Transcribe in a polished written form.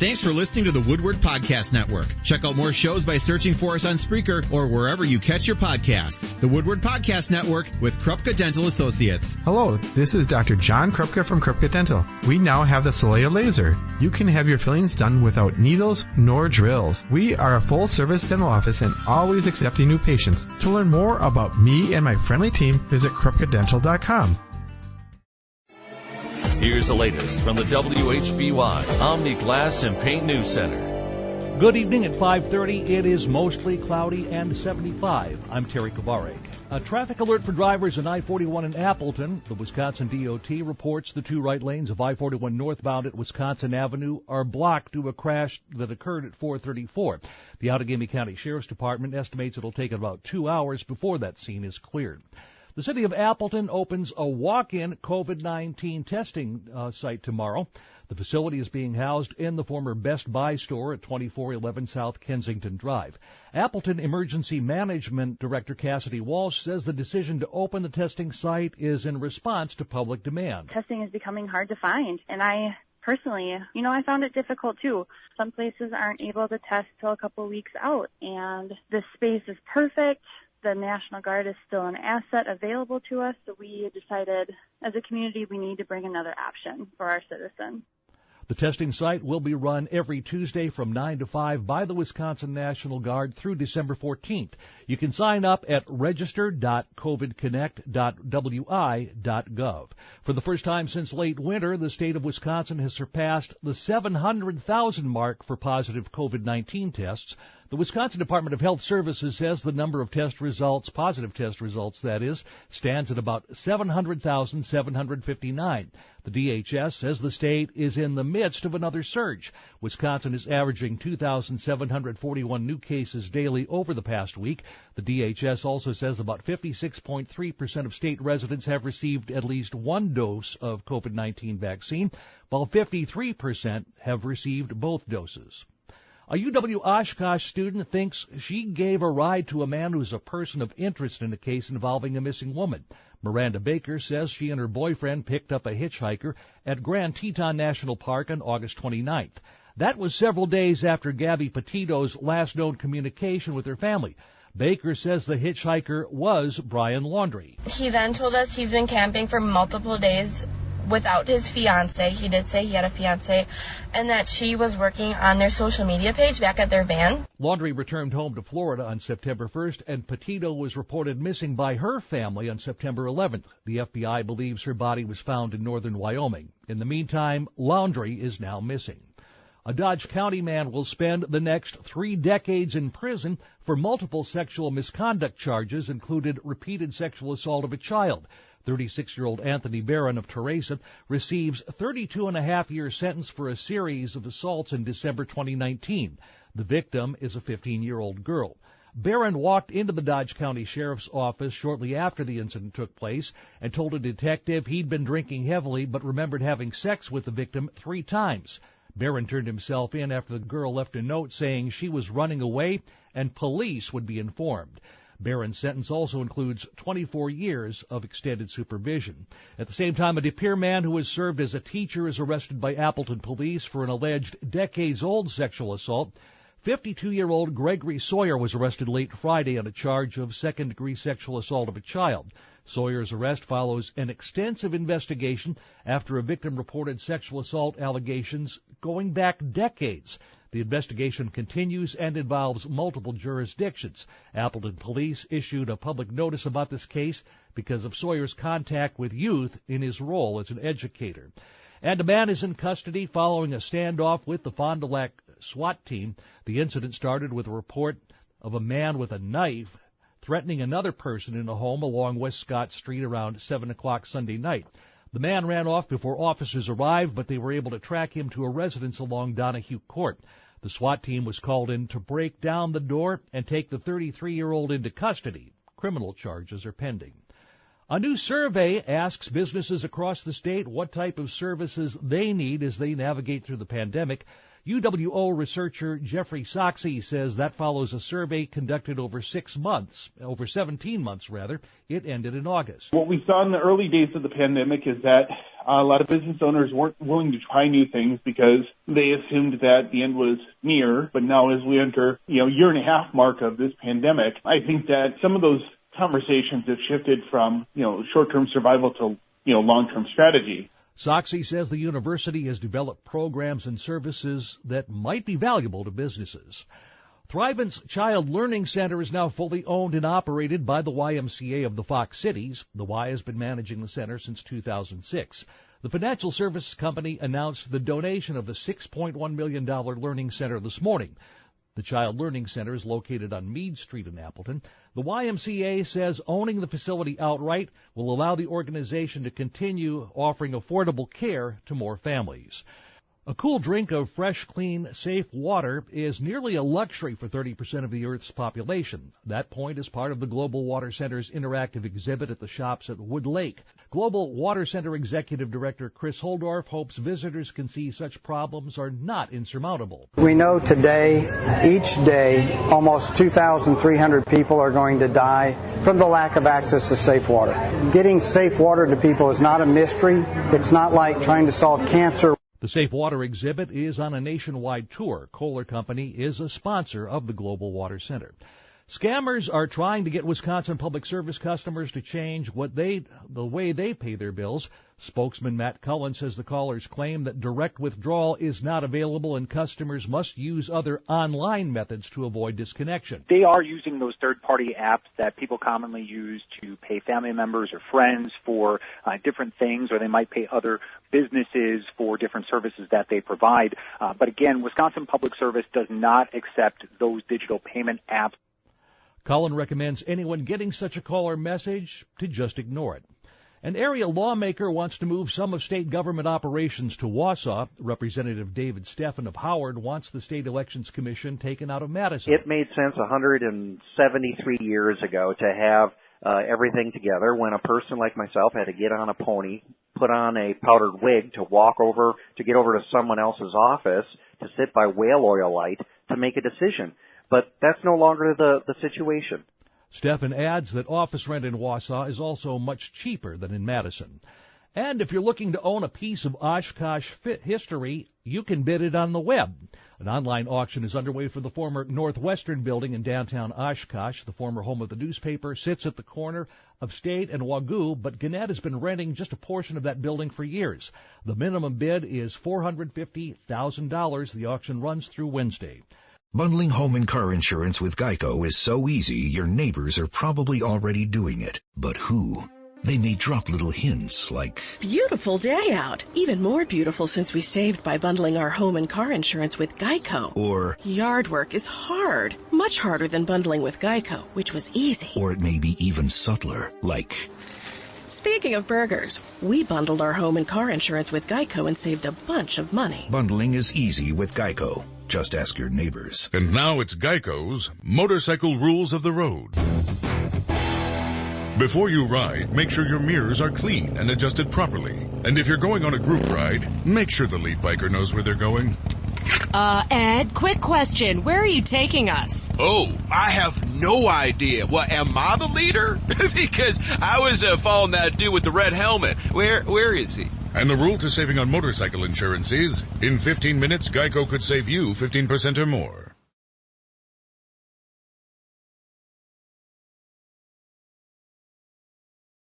Thanks for listening to the Woodward Podcast Network. Check out more shows by searching for us on Spreaker or wherever you catch your podcasts. The Woodward Podcast Network with Krupka Dental Associates. Hello, this is Dr. John Krupka from Krupka Dental. We now have the Soleil laser. You can have your fillings done without needles nor drills. We are a full-service dental office and always accepting new patients. To learn more about me and my friendly team, visit krupkadental.com. Here's the latest from the WHBY Omni Glass and Paint News Center. Good evening at 5:30. It is mostly cloudy and 75. I'm Terry Kovarek. A traffic alert for drivers in I-41 in Appleton. The Wisconsin DOT reports the two right lanes of I-41 northbound at Wisconsin Avenue are blocked due to a crash that occurred at 434. The Outagamie County Sheriff's Department estimates it'll take about 2 hours before that scene is cleared. The city of Appleton opens a walk-in COVID-19 testing site tomorrow. The facility is being housed in the former Best Buy store at 2411 South Kensington Drive. Appleton Emergency Management Director Cassidy Walsh says the decision to open the testing site is in response to public demand. Testing is becoming hard to find, and I personally, I found it difficult too. Some places aren't able to test till a couple weeks out, and this space is perfect. The National Guard is still an asset available to us, so we decided as a community we need to bring another option for our citizens. The testing site will be run every Tuesday from 9 to 5 by the Wisconsin National Guard through December 14th. You can sign up at register.covidconnect.wi.gov. For the first time since late winter, the state of Wisconsin has surpassed the 700,000 mark for positive COVID-19 tests. The Wisconsin Department of Health Services says the number of positive test results, that is, stands at about 700,759. The DHS says the state is in the midst of another surge. Wisconsin is averaging 2,741 new cases daily over the past week. The DHS also says about 56.3% of state residents have received at least one dose of COVID-19 vaccine, while 53% have received both doses. A UW-Oshkosh student thinks she gave a ride to a man who's a person of interest in a case involving a missing woman. Miranda Baker says she and her boyfriend picked up a hitchhiker at Grand Teton National Park on August 29th. That was several days after Gabby Petito's last known communication with her family. Baker says the hitchhiker was Brian Laundrie. He then told us he's been camping for multiple days without his fiance. He did say he had a fiance, and that she was working on their social media page back at their van. Laundrie returned home to Florida on September 1st, and Petito was reported missing by her family on September 11th. The FBI believes her body was found in northern Wyoming. In the meantime, Laundrie is now missing. A Dodge County man will spend the next 3 decades in prison for multiple sexual misconduct charges, included repeated sexual assault of a child. 36-year-old Anthony Barron of Teresa receives 32.5-year sentence for a series of assaults in December 2019. The victim is a 15-year-old girl. Barron walked into the Dodge County Sheriff's Office shortly after the incident took place and told a detective he'd been drinking heavily but remembered having sex with the victim 3 times. Barron turned himself in after the girl left a note saying she was running away and police would be informed. Barron's sentence also includes 24 years of extended supervision. At the same time, a De Pere man who has served as a teacher is arrested by Appleton police for an alleged decades-old sexual assault. 52-year-old Gregory Sawyer was arrested late Friday on a charge of second-degree sexual assault of a child. Sawyer's arrest follows an extensive investigation after a victim reported sexual assault allegations going back decades. The investigation continues and involves multiple jurisdictions. Appleton police issued a public notice about this case because of Sawyer's contact with youth in his role as an educator. And a man is in custody following a standoff with the Fond du Lac SWAT team. The incident started with a report of a man with a knife threatening another person in a home along West Scott Street around 7 o'clock Sunday night. The man ran off before officers arrived, but they were able to track him to a residence along Donahue Court. The SWAT team was called in to break down the door and take the 33-year-old into custody. Criminal charges are pending. A new survey asks businesses across the state what type of services they need as they navigate through the pandemic. UWO researcher Jeffrey Soxie says that follows a survey conducted over 17 months. It ended in August. What we saw in the early days of the pandemic is that a lot of business owners weren't willing to try new things because they assumed that the end was near. But now as we enter, year and a half mark of this pandemic, I think that some of those conversations have shifted from, short-term survival to, long-term strategy. Soxie says the university has developed programs and services that might be valuable to businesses. Thrivent's Child Learning Center is now fully owned and operated by the YMCA of the Fox Cities. The Y has been managing the center since 2006. The financial services company announced the donation of the $6.1 million learning center this morning. The Child Learning Center is located on Meade Street in Appleton. The YMCA says owning the facility outright will allow the organization to continue offering affordable care to more families. A cool drink of fresh, clean, safe water is nearly a luxury for 30% of the Earth's population. That point is part of the Global Water Center's interactive exhibit at the shops at Wood Lake. Global Water Center Executive Director Chris Holdorf hopes visitors can see such problems are not insurmountable. We know today, each day, almost 2,300 people are going to die from the lack of access to safe water. Getting safe water to people is not a mystery. It's not like trying to solve cancer. The Safe Water exhibit is on a nationwide tour. Kohler Company is a sponsor of the Global Water Center. Scammers are trying to get Wisconsin Public Service customers to change the way they pay their bills. Spokesman Matt Cullen says the callers claim that direct withdrawal is not available and customers must use other online methods to avoid disconnection. They are using those third-party apps that people commonly use to pay family members or friends for different things, or they might pay other businesses for different services that they provide. But again, Wisconsin Public Service does not accept those digital payment apps. Cullen recommends anyone getting such a call or message to just ignore it. An area lawmaker wants to move some of state government operations to Wausau. Representative David Steffen of Howard wants the State Elections Commission taken out of Madison. It made sense 173 years ago to have everything together when a person like myself had to get on a pony, put on a powdered wig to get over to someone else's office to sit by whale oil light to make a decision. But that's no longer the situation. Steffen adds that office rent in Wausau is also much cheaper than in Madison. And if you're looking to own a piece of Oshkosh history, you can bid it on the web. An online auction is underway for the former Northwestern building in downtown Oshkosh. The former home of the newspaper sits at the corner of State and Wagoo, but Gannett has been renting just a portion of that building for years. The minimum bid is $450,000. The auction runs through Wednesday. Bundling home and car insurance with Geico is so easy, your neighbors are probably already doing it. But who? They may drop little hints like, beautiful day out. Even more beautiful since we saved by bundling our home and car insurance with Geico. Or, yard work is hard. Much harder than bundling with Geico, which was easy. Or it may be even subtler, like, speaking of burgers, we bundled our home and car insurance with Geico and saved a bunch of money. Bundling is easy with Geico. Just ask your neighbors. And now it's Geico's Motorcycle Rules of the Road. Before you ride, make sure your mirrors are clean and adjusted properly. And if you're going on a group ride, make sure the lead biker knows where they're going. Ed, quick question. Where are you taking us? Oh, I have no idea. Well, am I the leader? Because I was following that dude with the red helmet. Where is he? And the rule to saving on motorcycle insurance is, in 15 minutes, Geico could save you 15% or more.